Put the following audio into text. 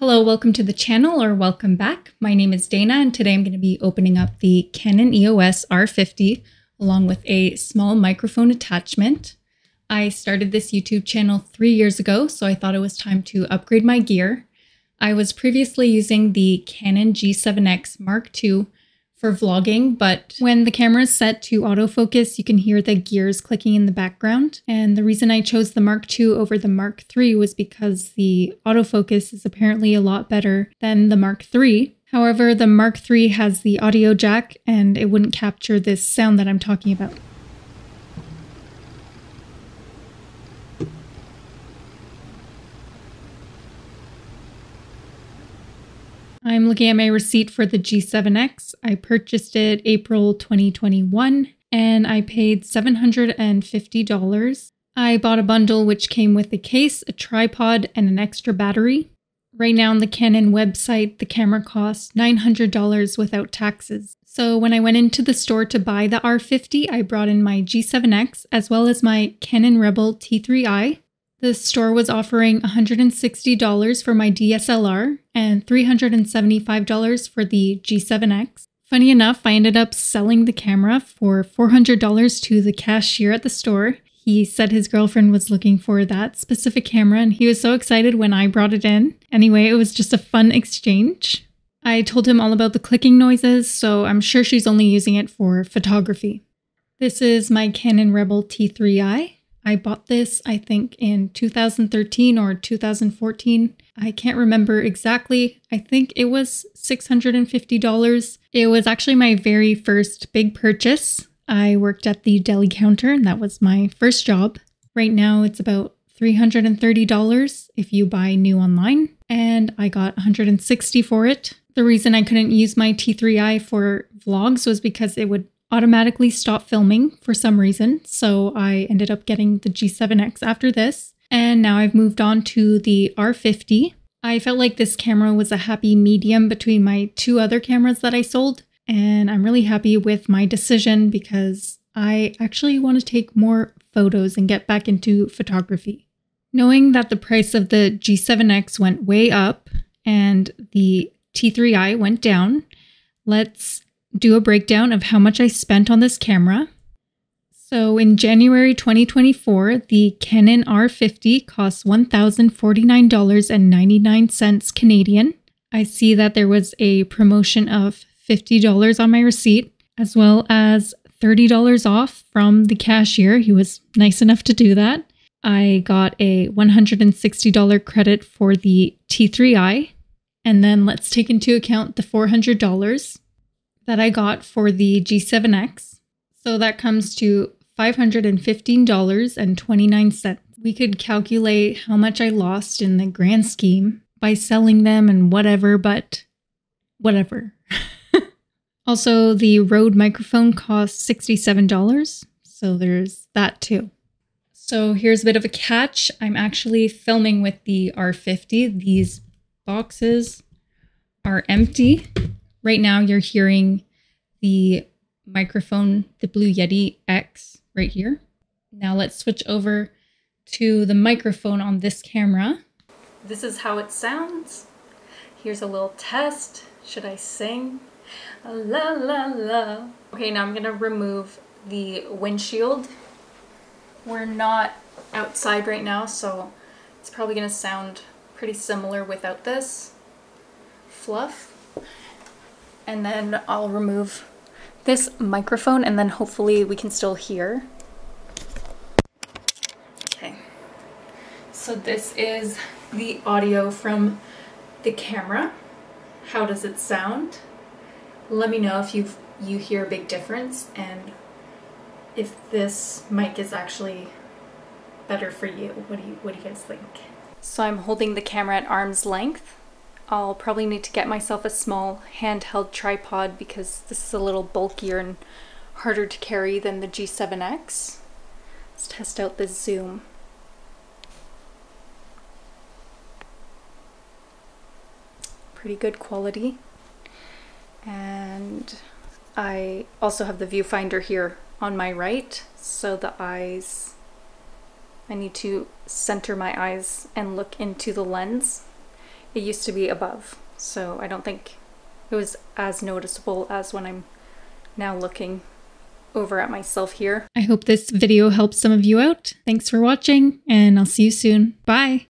Hello, welcome to the channel, or welcome back. My name is Dana, and today I'm going to be opening up the Canon EOS R50 along with a small microphone attachment. I started this YouTube channel 3 years ago, so I thought it was time to upgrade my gear. I was previously using the Canon G7X Mark II for vlogging, but when the camera is set to autofocus, you can hear the gears clicking in the background. And the reason I chose the Mark II over the Mark III was because the autofocus is apparently a lot better than the Mark III. However, the Mark III has the audio jack and it wouldn't capture this sound that I'm talking about. I'm looking at my receipt for the G7X. I purchased it April 2021 and I paid $750. I bought a bundle which came with a case, a tripod, and an extra battery. Right now on the Canon website, the camera costs $900 without taxes. So when I went into the store to buy the R50, I brought in my G7X as well as my Canon Rebel T3i. The store was offering $160 for my DSLR and $375 for the G7X. Funny enough, I ended up selling the camera for $400 to the cashier at the store. He said his girlfriend was looking for that specific camera and he was so excited when I brought it in. Anyway, it was just a fun exchange. I told him all about the clicking noises, so I'm sure she's only using it for photography. This is my Canon Rebel T3i. I bought this, I think, in 2013 or 2014. I can't remember exactly. I think it was $650. It was actually my very first big purchase. I worked at the deli counter and that was my first job. Right now it's about $330 if you buy new online, and I got $160 for it. The reason I couldn't use my T3i for vlogs was because it would automatically stop filming for some reason, so I ended up getting the G7X after this, and now I've moved on to the R50. I felt like this camera was a happy medium between my two other cameras that I sold, and I'm really happy with my decision because I actually want to take more photos and get back into photography. Knowing that the price of the G7X went way up and the T3i went down, let's do a breakdown of how much I spent on this camera. So in January 2024, the Canon R50 cost $1,049.99 Canadian. I see that there was a promotion of $50 on my receipt, as well as $30 off from the cashier. He was nice enough to do that. I got a $160 credit for the T3i, and then let's take into account the $400 that I got for the G7X. So that comes to $515.29. We could calculate how much I lost in the grand scheme by selling them and whatever, but whatever. Also, the Rode microphone cost $67, so there's that too. So here's a bit of a catch. I'm actually filming with the R50. These boxes are empty. Right now you're hearing the microphone, the Blue Yeti X right here. Now let's switch over to the microphone on this camera. This is how it sounds. Here's a little test. Should I sing? La la la. Okay, now I'm gonna remove the windshield. We're not outside right now, so it's probably gonna sound pretty similar without this fluff. And then I'll remove this microphone and then hopefully we can still hear. Okay, so this is the audio from the camera. How does it sound? Let me know if you hear a big difference and if this mic is actually better for you. What do you guys think? So I'm holding the camera at arm's length. I'll probably need to get myself a small handheld tripod because this is a little bulkier and harder to carry than the G7X. Let's test out the zoom. Pretty good quality. And I also have the viewfinder here on my right, so the eyes, I need to center my eyes and look into the lens. It used to be above, so I don't think it was as noticeable as when I'm now looking over at myself here. I hope this video helps some of you out. Thanks for watching, and I'll see you soon. Bye!